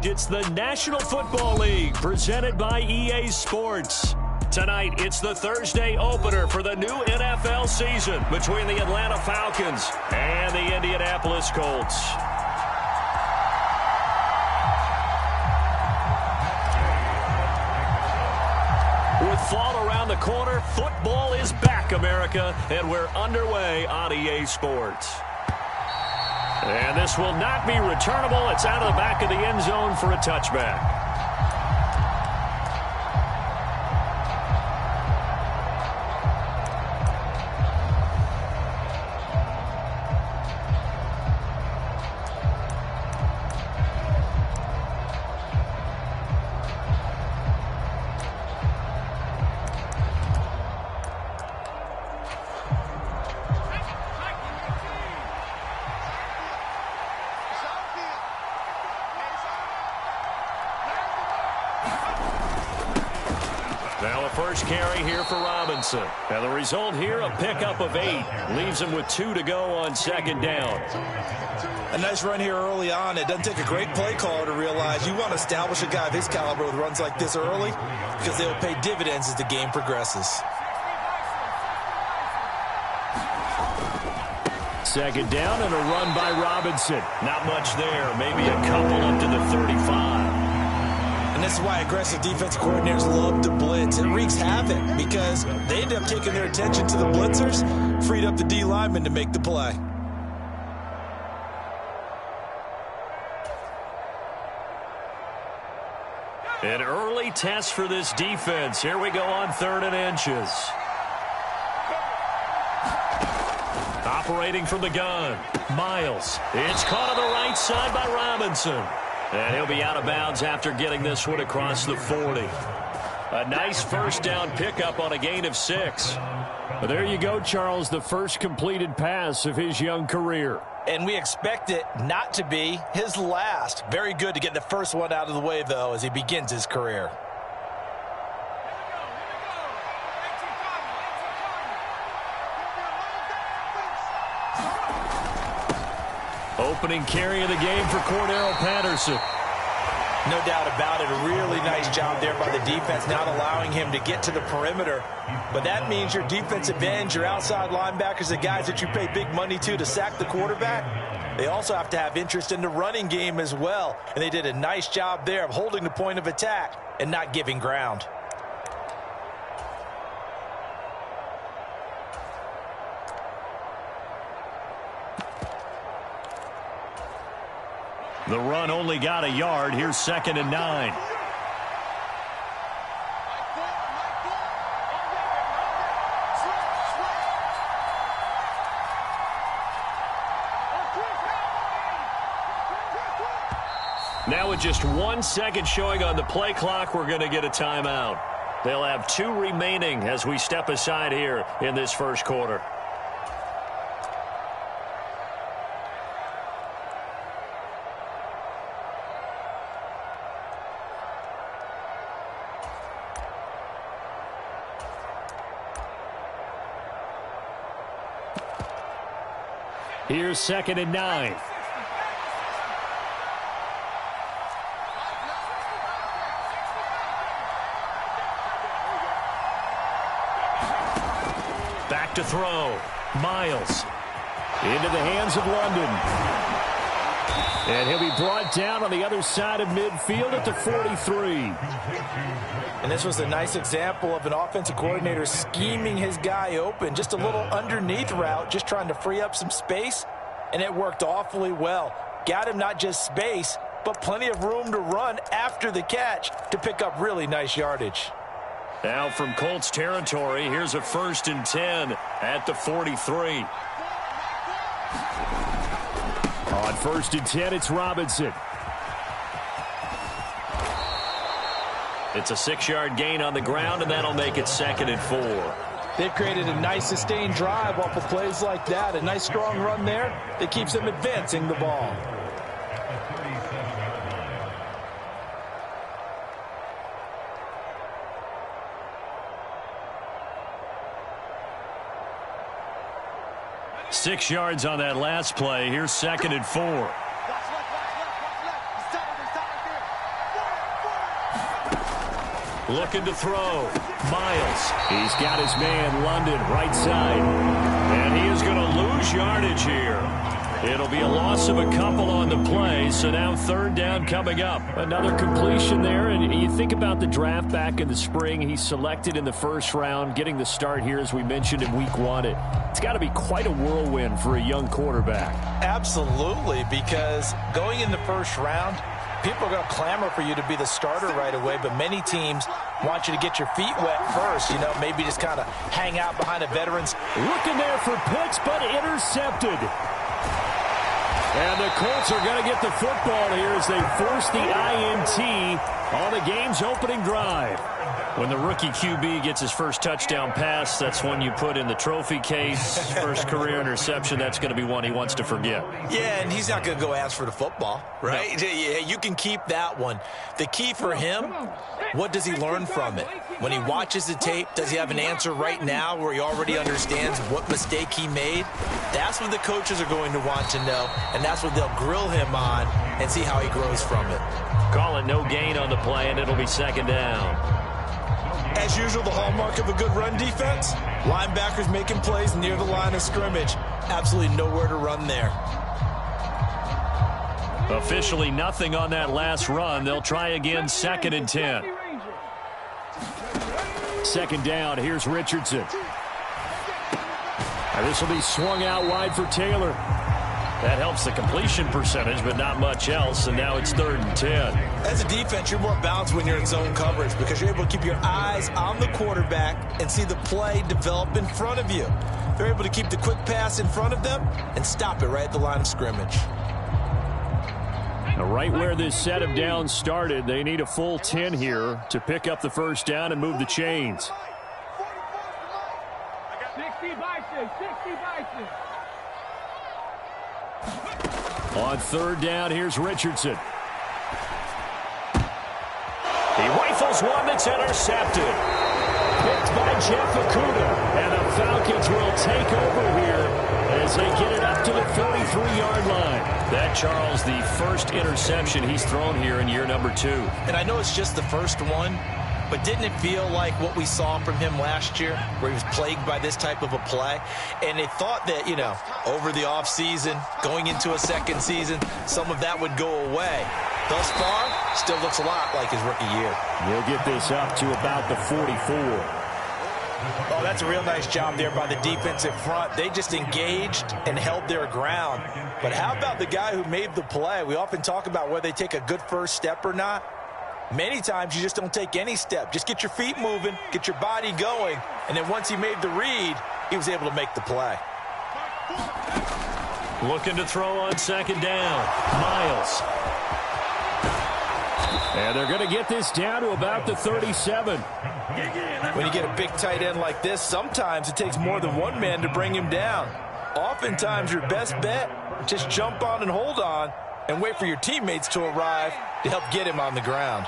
It's the National Football League presented by EA Sports. Tonight, it's the Thursday opener for the new NFL season between the Atlanta Falcons and the Indianapolis Colts. With fall around the corner, football is back, America, and we're underway on EA Sports. And this will not be returnable. It's out of the back of the end zone for a touchback. Now a first carry here for Robinson. And the result here, a pickup of 8. Leaves him with 2 to go on second down. A nice run here early on. It doesn't take a great play caller to realize you want to establish a guy of his caliber with runs like this early because they will pay dividends as the game progresses. Second down and a run by Robinson. Not much there. Maybe a couple up to the 35. And this is why aggressive defense coordinators love to blitz. It wreaks havoc because they end up taking their attention to the blitzers, freed up the D lineman to make the play. An early test for this defense. Here we go on 3rd and inches. Operating from the gun, Miles. It's caught on the right side by Robinson. And he'll be out of bounds after getting this one across the 40. A nice first down pickup on a gain of 6. Well, there you go, Charles, the first completed pass of his young career. And we expect it not to be his last. Very good to get the first one out of the way, though, as he begins his career. Opening carry of the game for Cordero Patterson. No doubt about it. A really nice job there by the defense, not allowing him to get to the perimeter. But that means your defensive ends, your outside linebackers, the guys that you pay big money to sack the quarterback, they also have to have interest in the running game as well. And they did a nice job there of holding the point of attack and not giving ground. The run only got a yard. Here's 2nd and 9. Now with just 1 second showing on the play clock, we're going to get a timeout. They'll have 2 remaining as we step aside here in this first quarter. Here's 2nd and 9. Back to throw. Miles. Into the hands of London. And he'll be brought down on the other side of midfield at the 43. And this was a nice example of an offensive coordinator scheming his guy open. Just a little underneath route, just trying to free up some space. And it worked awfully well. Got him not just space, but plenty of room to run after the catch to pick up really nice yardage. Now from Colts territory, here's a 1st and 10 at the 43. On 1st and 10, it's Robinson. It's a 6-yard gain on the ground, and that'll make it 2nd and 4. They've created a nice sustained drive off of plays like that. A nice strong run there that keeps them advancing the ball. Six yards on that last play. Here's 2nd and 4. Looking to throw. Miles. He's got his man, London, right side. And he is going to lose yardage here. It'll be a loss of a couple on the play, so now third down coming up. Another completion there, and you think about the draft back in the spring. He's selected in the first round, getting the start here, as we mentioned, in week 1. It's got to be quite a whirlwind for a young quarterback. Absolutely, because going in the first round, people are going to clamor for you to be the starter right away, but many teams want you to get your feet wet first, maybe just kind of hang out behind the veterans. Looking there for Pitts, but intercepted. And the Colts are going to get the football here as they force the INT on the game's opening drive. When the rookie QB gets his first touchdown pass, that's one you put in the trophy case. First career interception, that's going to be one he wants to forget. Yeah, and he's not going to go ask for the football, right? No. Yeah, you can keep that one. The key for him, what does he learn from it? When he watches the tape, does he have an answer right now where he already understands what mistake he made? That's what the coaches are going to want to know, and that's what they'll grill him on and see how he grows from it. Call it no gain on the play, and it'll be second down. As usual, the hallmark of a good run defense, linebackers making plays near the line of scrimmage. Absolutely nowhere to run there. Officially nothing on that last run. They'll try again, 2nd and 10. Second down, here's Richardson. This will be swung out wide for Taylor. That helps the completion percentage, but not much else, and now it's 3rd and 10. As a defense, you're more balanced when you're in zone coverage because you're able to keep your eyes on the quarterback and see the play develop in front of you. They're able to keep the quick pass in front of them and stop it right at the line of scrimmage. Now, right where this set of downs started, they need a full 10 here to pick up the first down and move the chains. 60 by 6, 60 by 6. On third down, here's Richardson. He rifles one that's intercepted. Picked by Jeff Okudah. And the Falcons will take over here as they get it up to the 43-yard line. That, Charles, the first interception he's thrown here in year number 2. And I know it's just the first one, but didn't it feel like what we saw from him last year, where he was plagued by this type of a play? And they thought that, over the offseason, going into a second season, some of that would go away. Thus far, still looks a lot like his rookie year. We'll get this up to about the 44. Oh, that's a real nice job there by the defensive front. They just engaged and held their ground. But how about the guy who made the play? We often talk about whether they take a good first step or not. Many times you just don't take any step. Just get your feet moving, get your body going, and then once he made the read, he was able to make the play. Looking to throw on second down. Miles. And they're going to get this down to about the 37. When you get a big tight end like this, sometimes it takes more than one man to bring him down. Oftentimes your best bet, just jump on and hold on and wait for your teammates to arrive to help get him on the ground.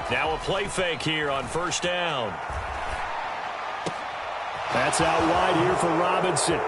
Now a play fake here on first down. That's out wide here for Robinson.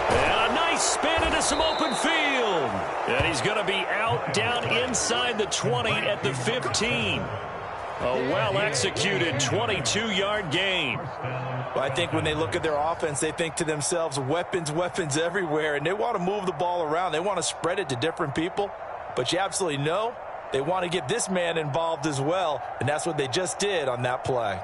And a nice spin into some open field. And he's going to be out down inside the 20 at the 15. A well-executed 22-yard gain. Well, I think when they look at their offense, they think to themselves, weapons, weapons everywhere, and they want to move the ball around. They want to spread it to different people. But you absolutely know they want to get this man involved as well, and that's what they just did on that play.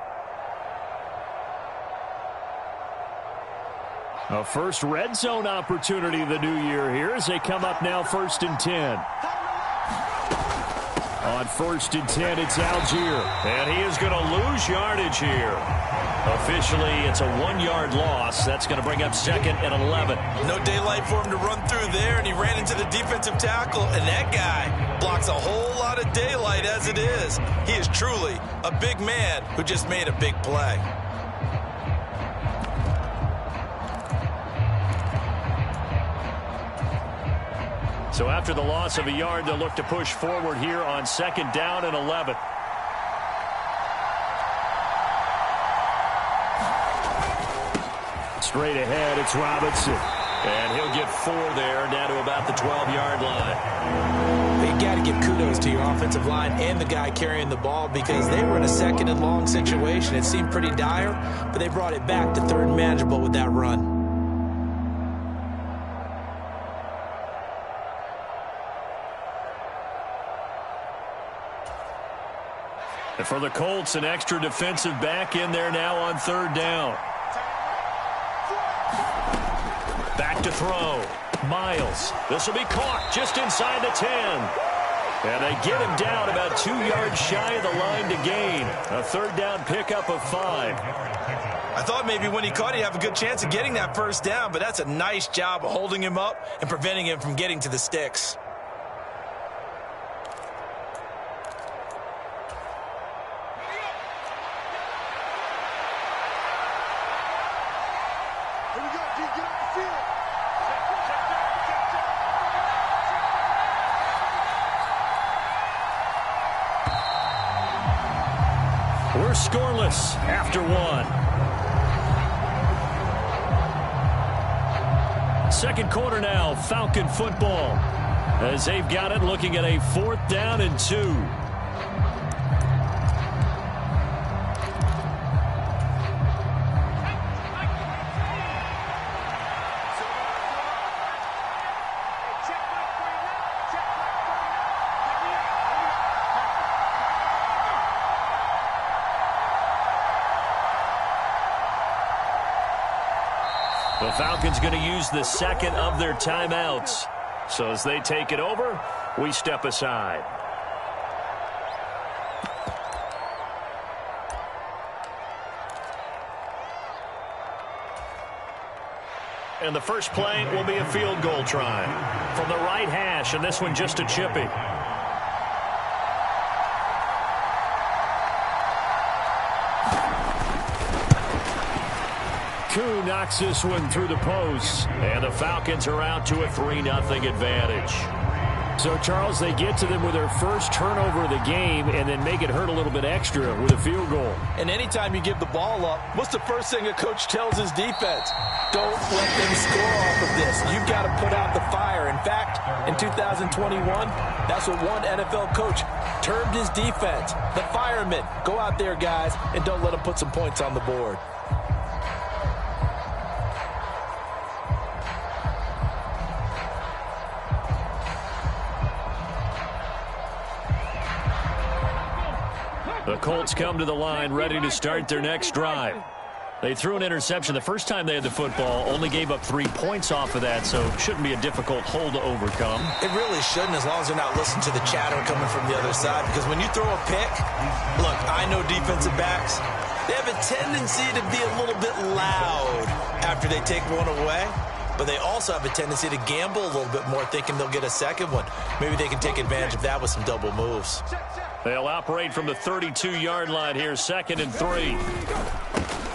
A first red zone opportunity the new year here as they come up now 1st and 10. On 1st and 10, it's Algier. And he is going to lose yardage here. Officially, it's a 1-yard loss. That's going to bring up 2nd and 11. No daylight for him to run through there, and he ran into the defensive tackle, and that guy blocks a whole lot of daylight as it is. He is truly a big man who just made a big play. So after the loss of a yard, they'll look to push forward here on 2nd down and 11. Straight ahead, it's Robinson. And he'll get 4 there, down to about the 12-yard line. You got to give kudos to your offensive line and the guy carrying the ball because they were in a second and long situation. It seemed pretty dire, but they brought it back to third and manageable with that run. And for the Colts, an extra defensive back in there now on third down. Back to throw. Miles. This will be caught just inside the 10. And they get him down about 2 yards shy of the line to gain. A third down pickup of 5. I thought maybe when he caught, he'd have a good chance of getting that first down, but that's a nice job of holding him up and preventing him from getting to the sticks. We're scoreless after 1. Second quarter now, Falcon football. As they've got it, looking at a 4th down and 2. The Falcons going to use the second of their timeouts. So as they take it over, we step aside. And the first play will be a field goal try from the right hash, and this one just a chippy. Koo knocks this one through the post, and the Falcons are out to a 3-0 advantage. So, Charles, they get to them with their first turnover of the game and then make it hurt a little bit extra with a field goal. And anytime you give the ball up, what's the first thing a coach tells his defense? Don't let them score off of this. You've got to put out the fire. In fact, in 2021, that's what one NFL coach termed his defense. The firemen. Go out there, guys, and don't let them put some points on the board. The Colts come to the line ready to start their next drive. They threw an interception the first time they had the football, only gave up 3 points off of that, so shouldn't be a difficult hole to overcome. It really shouldn't, as long as they're not listening to the chatter coming from the other side, because when you throw a pick, look, I know defensive backs, they have a tendency to be a little bit loud after they take one away, but they also have a tendency to gamble a little bit more, thinking they'll get a second one. Maybe they can take advantage of that with some double moves. They'll operate from the 32-yard line here, 2nd and 3.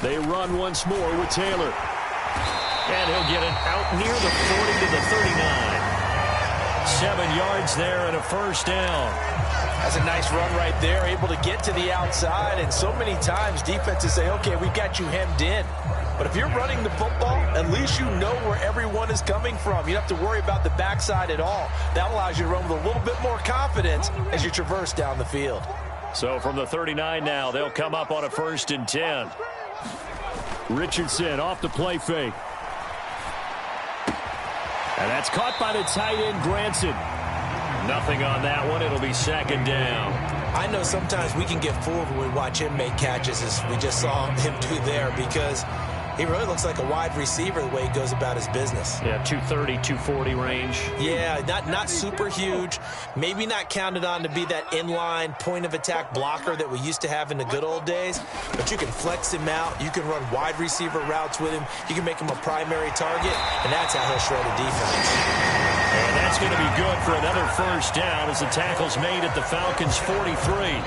They run once more with Taylor. And he'll get it out near the 40 to the 39. 7 yards there and a first down. That's a nice run right there, able to get to the outside. And so many times defenses say, okay, we've got you hemmed in. But if you're running the football, at least you know where everyone is coming from. You don't have to worry about the backside at all. That allows you to run with a little bit more confidence as you traverse down the field. So from the 39 now, they'll come up on a 1st and 10. Richardson off the play fake. And that's caught by the tight end, Granson. Nothing on that one. It'll be 2nd down. I know sometimes we can get fooled when we watch him make catches, as we just saw him do there, because he really looks like a wide receiver the way he goes about his business. Yeah, 230, 240 range. Yeah, not super huge. Maybe not counted on to be that inline point-of-attack blocker that we used to have in the good old days. But you can flex him out. You can run wide receiver routes with him. You can make him a primary target, and that's how he'll shred a defense. And that's going to be good for another first down as the tackle's made at the Falcons' 43.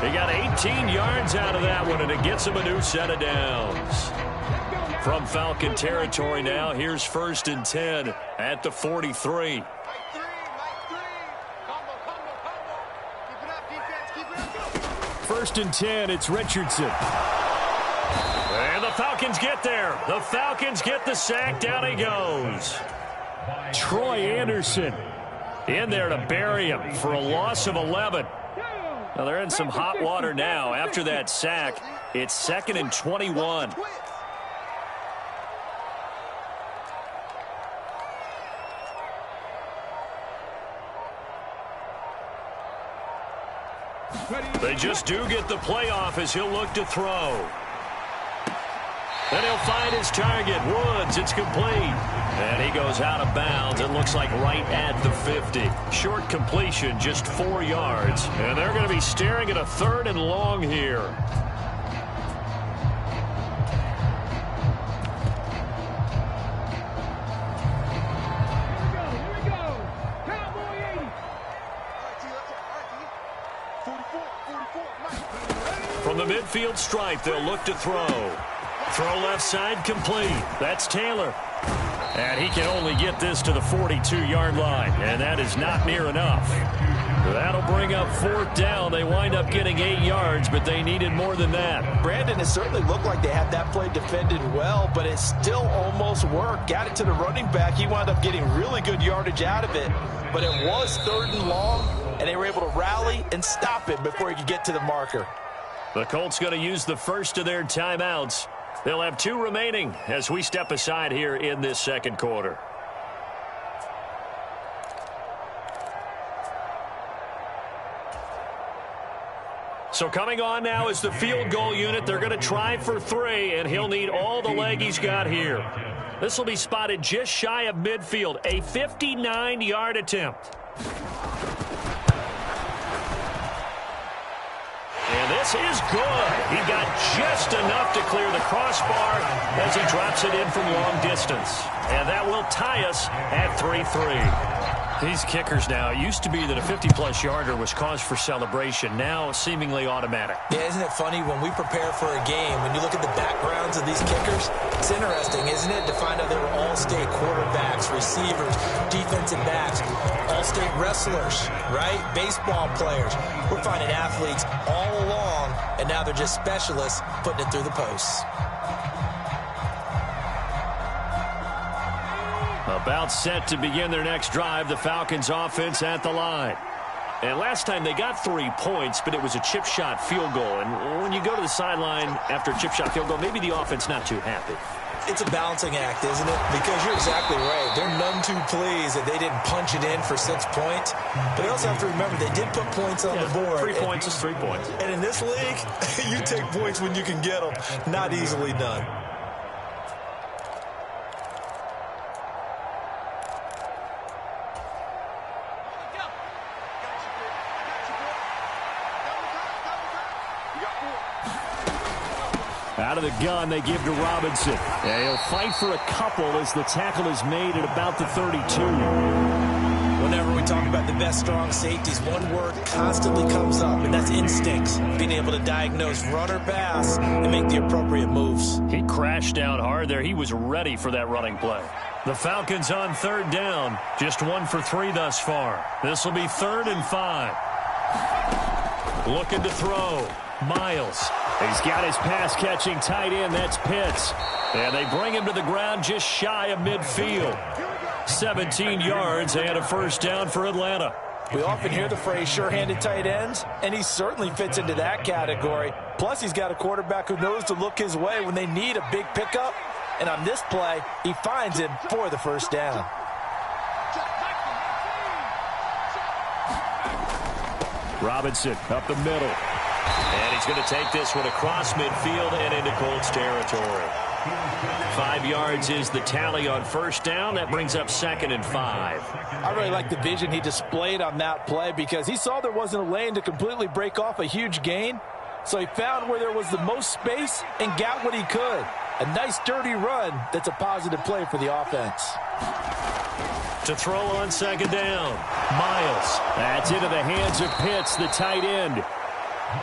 They got 18 yards out of that one, and it gets them a new set of downs. From Falcon territory now, here's 1st and 10 at the 43. 1st and 10, it's Richardson. And the Falcons get there. The Falcons get the sack. Down he goes. Troy Anderson in there to bury him for a loss of 11. Now they're in some hot water now. After that sack, it's 2nd and 21. They just do get the playoff as he'll look to throw. Then he'll find his target. Woods, it's complete. And he goes out of bounds. It looks like right at the 50. Short completion, just 4 yards. And they're going to be staring at a 3rd and long here. From the midfield stripe, they'll look to throw. Throw left side complete. That's Taylor. And he can only get this to the 42-yard line. And that is not near enough. That'll bring up 4th down. They wind up getting 8 yards, but they needed more than that. Brandon, it certainly looked like they had that play defended well, but it still almost worked. Got it to the running back. He wound up getting really good yardage out of it. But it was 3rd and long, and they were able to rally and stop it before he could get to the marker. The Colts going to use the first of their timeouts. They'll have 2 remaining as we step aside here in this 2nd quarter. So coming on now is the field goal unit. They're going to try for 3, and he'll need all the leg he's got here. This will be spotted just shy of midfield, a 59-yard attempt. And this is good. He got just enough to clear the crossbar as he drops it in from long distance. And that will tie us at 3-3. These kickers now, it used to be that a 50-plus yarder was cause for celebration. Now seemingly automatic. Yeah, isn't it funny when we prepare for a game, when you look at the backgrounds of these kickers, it's interesting, isn't it, to find out they were all-state quarterbacks, receivers, defensive backs, all-state wrestlers, right? Baseball players. We're finding athletes all along, and now they're just specialists putting it through the posts. About set to begin their next drive, the Falcons offense at the line. And last time they got 3 points, but it was a chip shot field goal. And when you go to the sideline after a chip shot field goal, maybe the offense not too happy. It's a balancing act, isn't it? Because you're exactly right. They're none too pleased that they didn't punch it in for 6 points. But you also have to remember they did put points on the board. 3 points is 3 points. And in this league, you take points when you can get them. Not easily done. Out of the gun, they give to Robinson. And he'll fight for a couple as the tackle is made at about the 32. Whenever we talk about the best strong safeties, one word constantly comes up, and that's instincts. Being able to diagnose run or pass and make the appropriate moves. He crashed down hard there. He was ready for that running play. The Falcons on 3rd down. Just 1 for 3 thus far. This will be 3rd and 5. Looking to throw. Miles. He's got his pass-catching tight end. That's Pitts. And they bring him to the ground just shy of midfield. 17 yards and a 1st down for Atlanta. We often hear the phrase sure-handed tight ends, and he certainly fits into that category. Plus, he's got a quarterback who knows to look his way when they need a big pickup. And on this play, he finds him for the 1st down. Robinson up the middle. And he's going to take this one across midfield and into Colts territory. 5 yards is the tally on 1st down. That brings up 2nd and 5. I really like the vision he displayed on that play because he saw there wasn't a lane to completely break off a huge gain. So he found where there was the most space and got what he could. A nice dirty run that's a positive play for the offense. To throw on 2nd down. Miles. That's into the hands of Pitts, the tight end.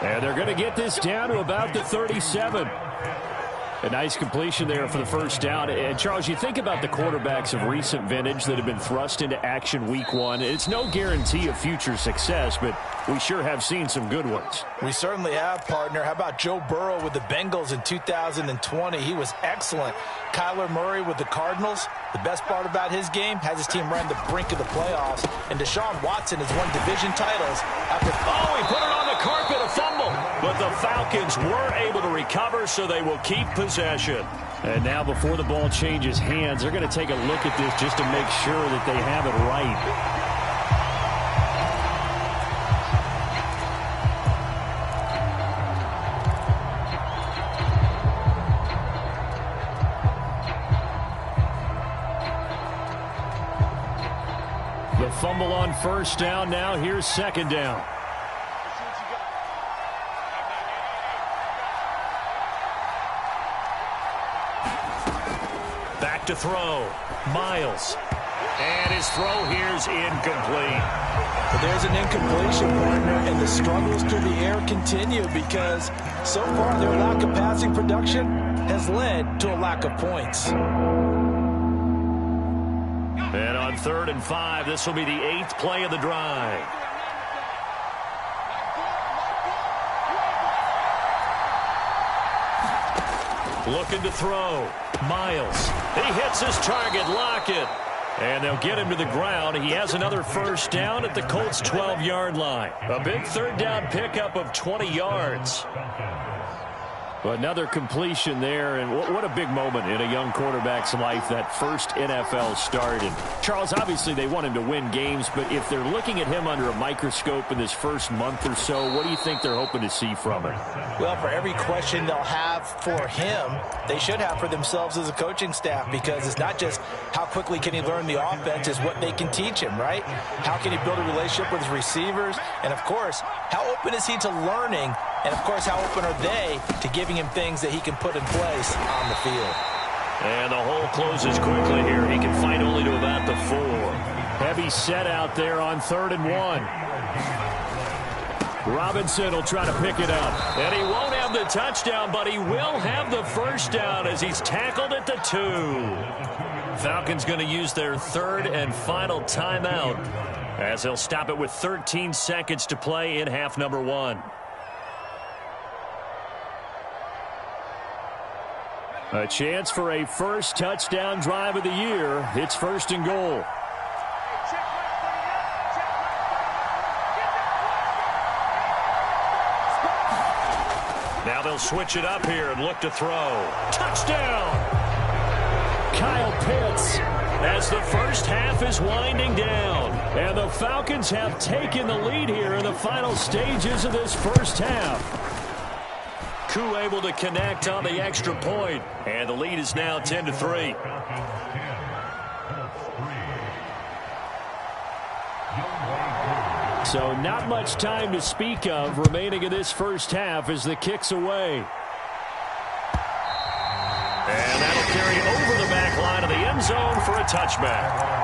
And they're going to get this down to about the 37. A nice completion there for the 1st down. And, Charles, you think about the quarterbacks of recent vintage that have been thrust into action week 1. It's no guarantee of future success, but we sure have seen some good ones. We certainly have, partner. How about Joe Burrow with the Bengals in 2020? He was excellent. Kyler Murray with the Cardinals. The best part about his game, has his team right on the brink of the playoffs. And Deshaun Watson has won division titles after... Oh, he put it on the carpet, a fumble. But the Falcons were able to recover, so they will keep possession. And now before the ball changes hands, they're going to take a look at this just to make sure that they have it right. The fumble on first down. Now here's second down. Back to throw. Miles. And his throw here's incomplete. But there's an incompletion, partner, and the struggles through the air continue because so far their lack of passing production has led to a lack of points. And on 3rd and 5, this will be the 8th play of the drive. Looking to throw. Miles. He hits his target. Lockett. And they'll get him to the ground. He has another first down at the Colts' 12-yard line. A big 3rd down pickup of 20 yards. Another completion there, and what a big moment in a young quarterback's life, that first NFL start. And Charles, obviously they want him to win games, but if they're looking at him under a microscope in this first month or so, what do you think they're hoping to see from him? Well, for every question they'll have for him, they should have for themselves as a coaching staff, because it's not just how quickly can he learn the offense, it's what they can teach him, right? How can he build a relationship with his receivers? And, of course, how open is he to learning? And, of course, how open are they to giving him things that he can put in place on the field? And the hole closes quickly here. He can fight only to about the 4. Heavy set out there on 3rd and 1. Robinson will try to pick it up. And he won't have the touchdown, but he will have the first down as he's tackled at the 2. Falcons going to use their 3rd and final timeout as they'll stop it with 13 seconds to play in half number 1. A chance for a first touchdown drive of the year. It's 1st and goal. Now they'll switch it up here and look to throw. Touchdown! Kyle Pitts as the first half is winding down. And the Falcons have taken the lead here in the final stages of this first half. Koo able to connect on the extra point, and the lead is now 10-3. So not much time to speak of remaining in this first half as the kick's away. And that'll carry over the back line of the end zone for a touchback.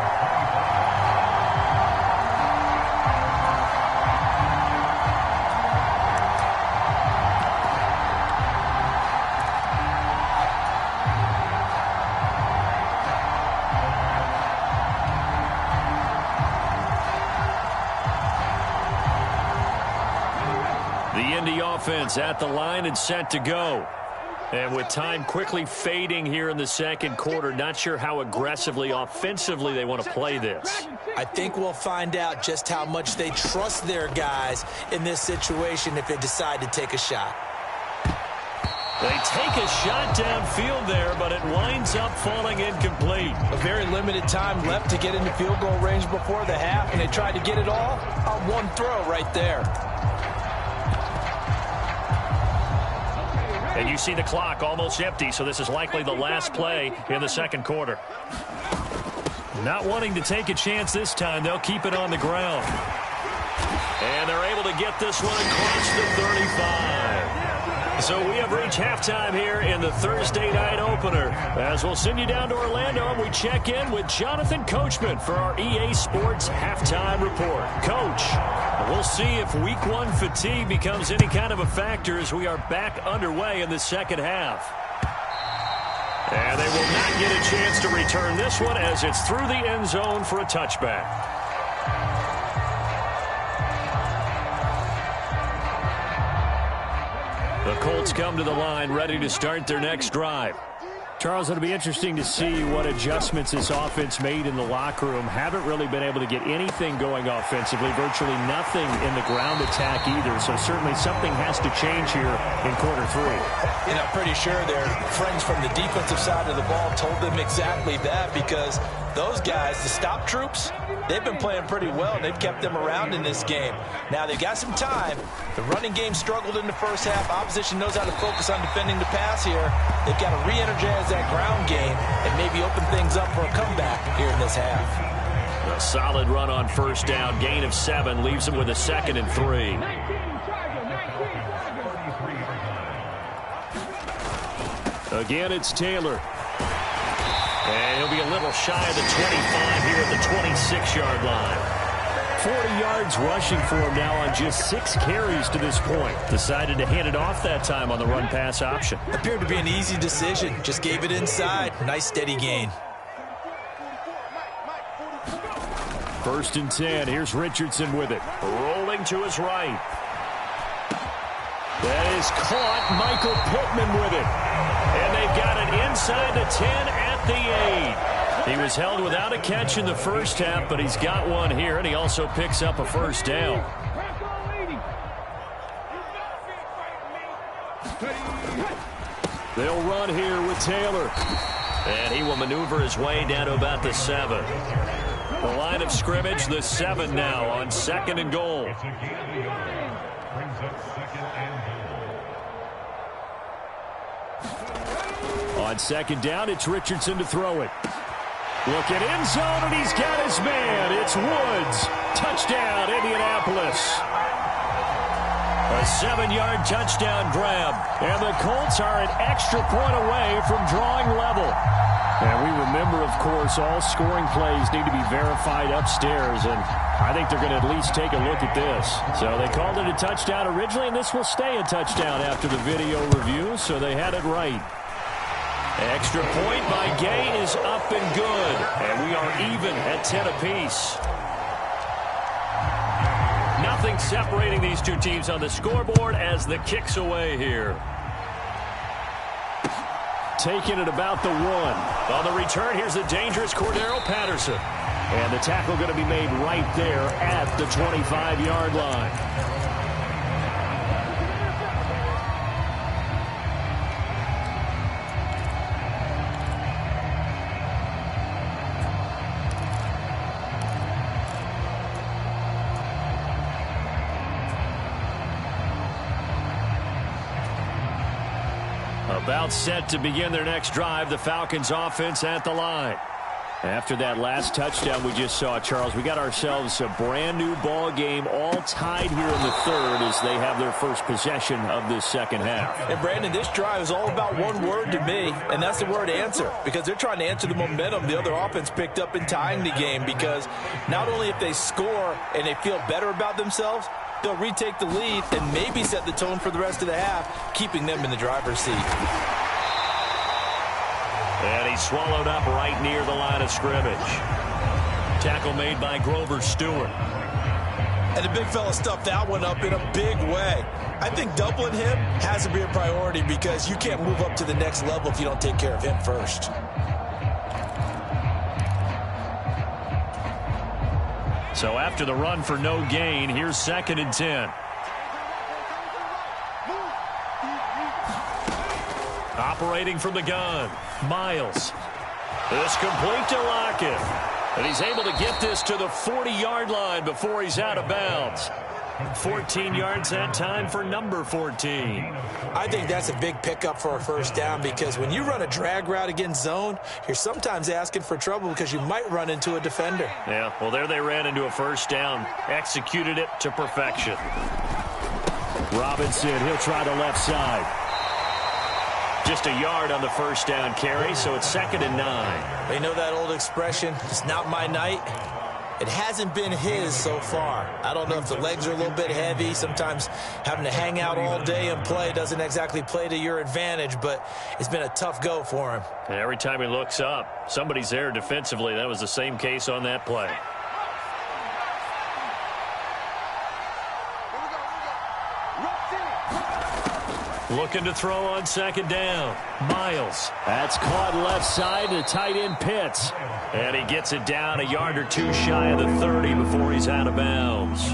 Offense at the line and set to go. And with time quickly fading here in the second quarter, not sure how aggressively, offensively they want to play this. I think we'll find out just how much they trust their guys in this situation if they decide to take a shot. They take a shot downfield there, but it winds up falling incomplete. A very limited time left to get into field goal range before the half, and they tried to get it all on one throw right there. And you see the clock almost empty, so this is likely the last play in the second quarter. Not wanting to take a chance this time, they'll keep it on the ground. And they're able to get this one across the 35. So we have reached halftime here in the Thursday night opener. As we'll send you down to Orlando, and we check in with Jonathan Coachman for our EA Sports Halftime Report. Coach, we'll see if Week 1 fatigue becomes any kind of a factor as we are back underway in the second half. And they will not get a chance to return this one as it's through the end zone for a touchback. The Colts come to the line, ready to start their next drive. Charles, it'll be interesting to see what adjustments this offense made in the locker room. Haven't really been able to get anything going offensively, virtually nothing in the ground attack either. So certainly something has to change here in quarter three. And I'm pretty sure their friends from the defensive side of the ball told them exactly that, because those guys, the stop troops, they've been playing pretty well. They've kept them around in this game. Now they've got some time. The running game struggled in the first half. Opposition knows how to focus on defending the pass here. They've got to re-energize that ground game and maybe open things up for a comeback here in this half. A solid run on first down. Gain of 7 leaves them with a 2nd and 3. Again, it's Taylor. And he'll be a little shy of the 25 here at the 26-yard line. 40 yards rushing for him now on just 6 carries to this point. Decided to hand it off that time on the run-pass option. Appeared to be an easy decision. Just gave it inside. Nice steady gain. 1st and 10. Here's Richardson with it. Rolling to his right. That is caught. Michael Pittman with it. And they've got it inside the 10 at the 8. He was held without a catch in the first half, but he's got one here, and he also picks up a first down. They'll run here with Taylor. And he will maneuver his way down to about the 7. The line of scrimmage, the 7 now on 2nd and goal. On 2nd down, it's Richardson to throw it. Looking end zone, and he's got his man. It's Woods. Touchdown, Indianapolis. A 7-yard touchdown grab. And the Colts are an extra point away from drawing level. And we remember, of course, all scoring plays need to be verified upstairs. And I think they're going to at least take a look at this. So they called it a touchdown originally, and this will stay a touchdown after the video review. So they had it right. Extra point by Gay is up and good. And we are even at 10 apiece. Nothing separating these two teams on the scoreboard as the kick's away here. Taking it about the 1. On the return, here's the dangerous Cordero Patterson. And the tackle going to be made right there at the 25-yard line. About set to begin their next drive, the Falcons offense at the line. After that last touchdown we just saw, Charles, we got ourselves a brand new ball game, all tied here in the 3rd as they have their first possession of this 2nd half. And Brandon, this drive is all about one word to me, and that's the word answer, because they're trying to answer the momentum the other offense picked up in tying the game, because not only if they score and they feel better about themselves, they'll retake the lead and maybe set the tone for the rest of the half, keeping them in the driver's seat. And he's swallowed up right near the line of scrimmage. Tackle made by Grover Stewart. And the big fella stuffed that one up in a big way. I think doubling him has to be a priority, because you can't move up to the next level if you don't take care of him first. So after the run for no gain, here's 2nd and 10. Operating from the gun, Miles. This complete to Lockett. And he's able to get this to the 40-yard line before he's out of bounds. 14 yards that time for number 14. I think that's a big pickup for a first down, because when you run a drag route against zone, you're sometimes asking for trouble because you might run into a defender. Yeah, well, there they ran into a first down. Executed it to perfection. Robinson, he'll try the left side. Just a yard on the first down carry, so it's 2nd and 9. They know that old expression, it's not my night. It hasn't been his so far. I don't know if the legs are a little bit heavy. Sometimes having to hang out all day and play doesn't exactly play to your advantage, but it's been a tough go for him. And every time he looks up, somebody's there defensively. That was the same case on that play. Looking to throw on second down. Miles. That's caught left side to tight end Pitts. And he gets it down a yard or two shy of the 30 before he's out of bounds.